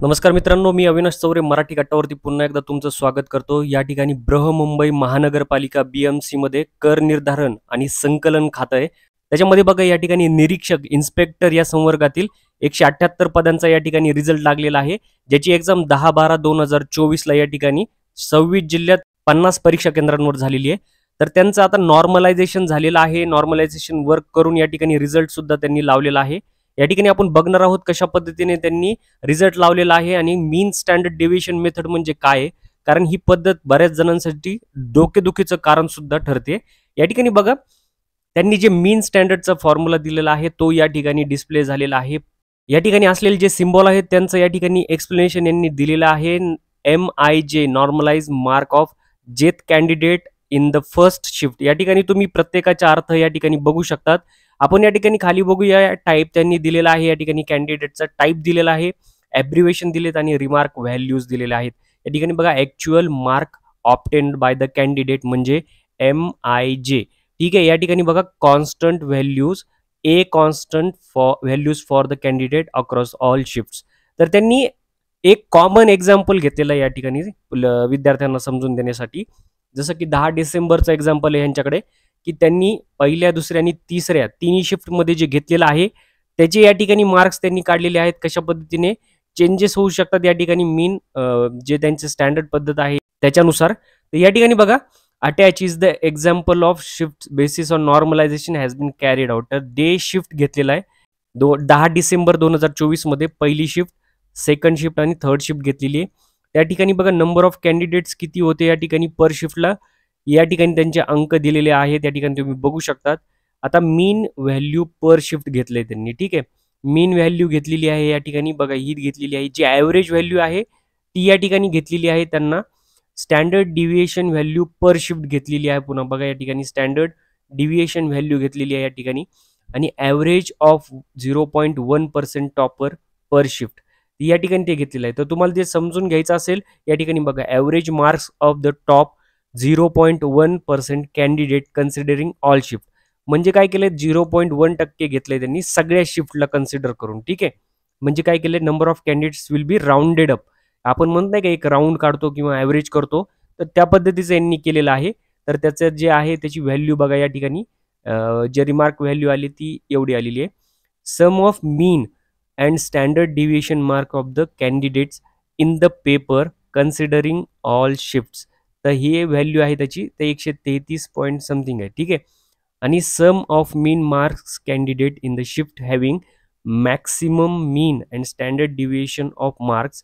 नमस्कार मित्रांनो, मी अविनाश चौरे मराठी कट्टावरती पुन्हा एकदा तुमचं स्वागत करतो। या ठिकाणी बृहमुंबई महानगरपालिका BMC मध्ये कर निर्धारण आणि संकलन खातं आहे। त्याच्यामध्ये बघा या ठिकाणी निरीक्षक इन्स्पेक्टर या संवर्गातील 178 पदांचा या ठिकाणी रिझल्ट लागलेला आहे, ज्याची एक्झाम 10/12/2024 ला या ठिकाणी 26 जिल्ह्यात 50 परीक्षा केंद्रांवर झालेली आहे। तर त्यांचं आता नॉर्मलायझेशन झालेलं आहे। नॉर्मलायझेशन वर्क करून या ठिकाणी रिझल्ट सुद्धा त्यांनी लावलेला आहे। या ठिकाणी आपण बघणार आहोत कशा पद्धतीने त्यांनी रिझल्ट लावलेला आहे आणि मीन स्टँडर्ड डेव्हिएशन मेथड म्हणजे काय आहे, कारण ही पद्धत बऱ्याच जणांसाठी डोकेदुखीचं कारण सुद्धा ठरते। या ठिकाणी बघा त्यांनी जे मीन स्टँडर्डचा फॉर्म्युला दिलेला आहे तो या ठिकाणी डिस्प्ले झालेला आहे। या ठिकाणी असलेले जे सिम्बॉल आहेत त्यांचं या ठिकाणी एक्सप्लेनेशन यांनी दिलेलं आहे। MIJ नॉर्मलाइज मार्क ऑफ जेथ candidate in the first shift. या ठिकाणी तुम्ही प्रत्येकाचा अर्थ या ठिकाणी बघू शकतात। आपण या ठिकाणी खाली बघूया, टाईप त्यांनी दिलेला आहे। या ठिकाणी कॅन्डिडेटचा टाईप दिलेला आहे, ॲब्रिव्हिएशन दिलेत आणि रिमार्क व्हॅल्यूज दिलेले आहेत। या ठिकाणी बघा actual mark obtained by the candidate म्हणजे MIJ, ठीक आहे। या ठिकाणी बघा constant values, A constant values for the candidate across all shifts. तर त्यांनी एक कॉमन एक्झाम्पल घेतलेलं आहे या ठिकाणी विद्यार्थ्यांना समजून देण्यासाठी। जसं की 10 डिसेंबरचं एक्झाम्पल आहे यांच्याकडे, की त्यांनी पहिल्या, दुसऱ्या आणि तिसऱ्या तिन्ही शिफ्टमध्ये जे घेतलेलं आहे त्याचे या ठिकाणी मार्क्स त्यांनी काढलेले आहेत। कशा पद्धतीने चेंजेस होऊ शकतात या ठिकाणी मीन जे त्यांचे स्टँडर्ड पद्धत आहे त्याच्यानुसार। तर या ठिकाणी बघा attach is the example of shift basis on normalization has been carried out. तर डे शिफ्ट घेतलेला आहे 10 डिसेंबर 2024 मध्ये पहिली शिफ्ट, सेकंड शिफ्ट आणि थर्ड शिफ्ट घेतलेली आहे। त्या ठिकाणी बघा नंबर ऑफ कॅन्डिडेट्स किती होते या ठिकाणी पर शिफ्टला, या ठिकाणी त्यांचे अंक दिलेले आहेत। या ठिकाणी तुम्ही बघू शकतात। आता मीन व्हॅल्यू पर शिफ्ट घेतले त्यांनी, ठीक आहे। मीन व्हॅल्यू घेतलेली आहे या ठिकाणी बघा, ही घेतलेली आहे। जी ॲव्हरेज व्हॅल्यू आहे ती या ठिकाणी घेतलेली आहे त्यांना। स्टँडर्ड डिव्हिएशन व्हॅल्यू पर शिफ्ट घेतलेली आहे, पुन्हा बघा या ठिकाणी स्टँडर्ड डिव्हिएशन व्हॅल्यू घेतलेली आहे या ठिकाणी, आणि average of 0.1% topper per shift या ठिकाणी ते घेतलेलं आहे। तर तुम्हाला जे समजून घ्यायचं असेल या ठिकाणी बघा average marks of the top 0.1% candidate considering all shift, म्हणजे काय केलं 0.1% घेतलंय त्यांनी सगळ्या शिफ्टला कन्सिडर करून, ठीक आहे। म्हणजे काय केलं, number of candidates will be rounded up. आपण म्हणत नाही का एक राऊंड काढतो किंवा ॲव्हरेज करतो, तर त्या पद्धतीचं यांनी केलेलं आहे। तर त्याचं जे आहे त्याची व्हॅल्यू बघा या ठिकाणी जे रिमार्क व्हॅल्यू आली ती एवढी आलेली आहे। Sum of mean and standard deviation mark of the candidates in the paper considering all shifts, तर ही व्हॅल्यू आहे त्याची ते 133 पॉईंट समथिंग आहे, ठीक आहे। आणि sum of mean marks candidate in the shift having maximum mean and standard deviation of marks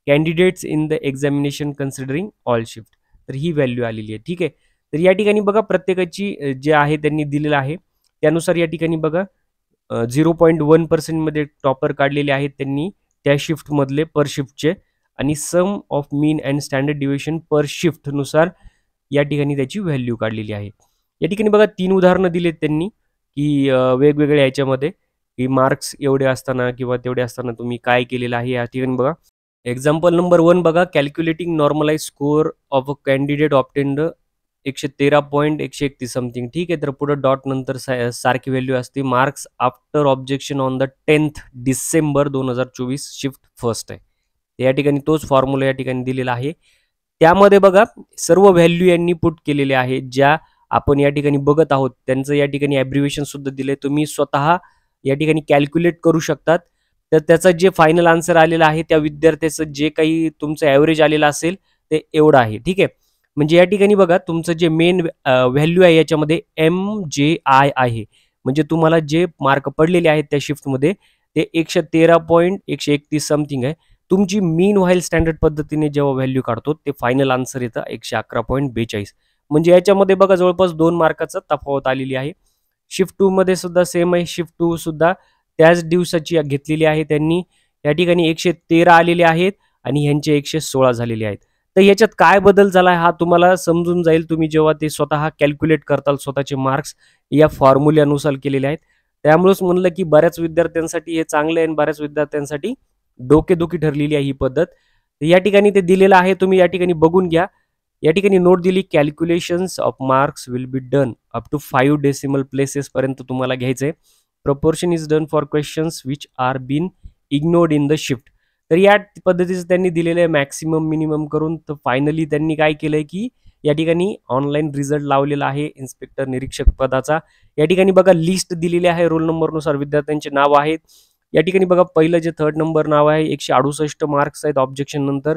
candidates in the examination considering all shift, तर ही व्हॅल्यू आलेली आहे, ठीक आहे। तर या ठिकाणी बघा प्रत्येकाची जे आहे त्यांनी दिलेलं आहे त्यानुसार या ठिकाणी बघा 0.1% मध्ये टॉपर काढलेले आहेत त्यांनी त्या शिफ्टमधले पर शिफ्टचे, आणि sum of mean and standard deviation per shift नुसार या ठिकाणी त्याची व्हॅल्यू काढलेली आहे। या ठिकाणी बघा 3 उदाहरणं दिलेत त्यांनी, की वेगवेगळ्या याच्यामध्ये की मार्क्स एवढे असताना किंवा तेवढे असताना तुम्ही काय केलेलं आहे। या ठिकाणी बघा एक्झाम्पल नंबर 1 बघा, calculating normalize score of a candidate obtained 113.131 something, ठीक आहे। तर पुढे डॉट नंतर सारखी व्हॅल्यू असते। Marks after objection on the 10th December 2024 shift first आहे। या ठिकाणी तोच फॉर्म्युला या ठिकाणी दिलेला आहे। त्यामध्ये बघा सर्व व्हॅल्यू यांनी पुट केलेले आहे ज्या आपण या ठिकाणी बघत आहोत। त्यांचं या ठिकाणी ॲब्रिव्हिएशन सुद्धा दिले, तुम्ही स्वतः या ठिकाणी कॅल्क्युलेट करू शकतात। तर त्याचा जे फायनल आन्सर आलेला आहे त्या विद्यार्थ्याचं जे काही तुमचं ॲव्हरेज आलेलं असेल ते एवढं आहे, ठीक आहे। म्हणजे या ठिकाणी बघा तुमचं जे मेन व्हॅल्यू आहे याच्यामध्ये MJI आहे, म्हणजे तुम्हाला जे मार्क पडलेले आहेत त्या शिफ्टमध्ये ते 113.131 समथिंग आहे। तुमची मीन व्हाईल स्टँडर्ड पद्धतीने जेव्हा व्हॅल्यू काढतो ते फायनल आन्सर येतं 111.42, म्हणजे याच्यामध्ये बघा जवळपास 2 मार्काचा तफावत आलेली आहे। शिफ्ट 2 मध्ये सुद्धा सेम आहे। शिफ्ट 2 सुद्धा त्याच दिवसाची घेतलेली आहे त्यांनी, या ठिकाणी 113 आलेले आहेत आणि ह्यांचे 116 झालेले आहेत। तर याच्यात काय बदल झाला हा तुम्हाला समजून जाईल तुम्ही जेव्हा ते स्वतः कॅल्क्युलेट करताल, स्वतःचे मार्क्स या फॉर्म्युल्यानुसार केलेले आहेत। त्यामुळेच म्हणलं की बऱ्याच विद्यार्थ्यांसाठी हे चांगलं आहे आणि बऱ्याच विद्यार्थ्यांसाठी डोकेदुखी ठरलेली आहे ही पद्धत। या ठिकाणी ते दिलेलं आहे, तुम्ही या ठिकाणी बघून घ्या। या ठिकाणी नोट दिली, calculations of marks will be done up to 5 decimal places पर्यंत तुम्हाला घ्यायचंय। Proportion is done for questions which are been ignored in the shift. तर या पद्धतीचं त्यांनी दिलेलं आहे मॅक्सिमम मिनिमम करून. तर फायनली त्यांनी काय केलंय की या ठिकाणी ऑनलाईन रिझल्ट लावलेला आहे इन्स्पेक्टर निरीक्षक पदाचा. या ठिकाणी बघा लिस्ट दिलेली आहे, रोल नंबरनुसार विद्यार्थ्यांचे नाव आहेत. या ठिकाणी बघा पहिलं जे 3rd नंबर नाव आहे 168 मार्क्स आहेत ऑब्जेक्शन नंतर,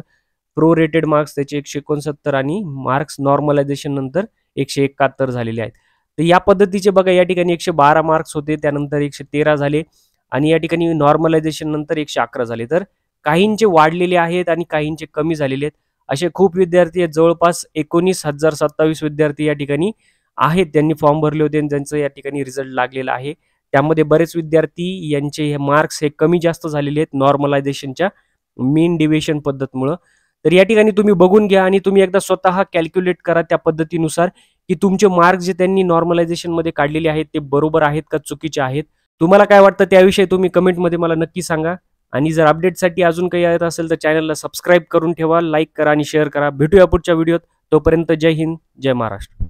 प्रो रेटेड मार्क्स त्याचे 169 आणि मार्क्स नॉर्मलायझेशन नंतर 171 झालेले आहेत. तर या पद्धतीचे बघा या ठिकाणी 112 मार्क्स होते, त्यानंतर 113 झाले आणि या ठिकाणी नॉर्मलायझेशन नंतर 111 झाले. तर काहींचे वाढलेले आहेत आणि काहींचे कमी झालेले आहेत. असे खूप विद्यार्थी आहेत, जवळपास 19,027 विद्यार्थी या ठिकाणी आहेत, त्यांनी फॉर्म भरले होते आणि त्यांचं या ठिकाणी रिझल्ट लागलेला आहे. त्यामध्ये बरेच विद्यार्थी यांचे हे मार्क्स हे कमी जास्त झालेले आहेत नॉर्मलायझेशनच्या मीन डिव्हिएशन पद्धतीमुळे. तर या ठिकाणी तुम्ही बघून घ्या आणि तुम्ही एकदा स्वतः कॅल्क्युलेट करा त्या पद्धतीनुसार की तुमचे मार्क्स जे त्यांनी नॉर्मलायझेशन मध्ये काढलेले आहेत ते बरोबर आहेत का चुकीचे आहेत. तुम्हाला काय वाटतं त्याविषयी तुम्ही कमेंटमध्ये मला नक्की सांगा. आणि जर अपडेटसाठी अजून काही येत असेल तर चॅनलला सबस्क्राईब करून ठेवा, लाईक करा आणि शेअर करा. भेटूया पुढच्या व्हिडिओत. तोपर्यंत जय हिंद, जय महाराष्ट्र.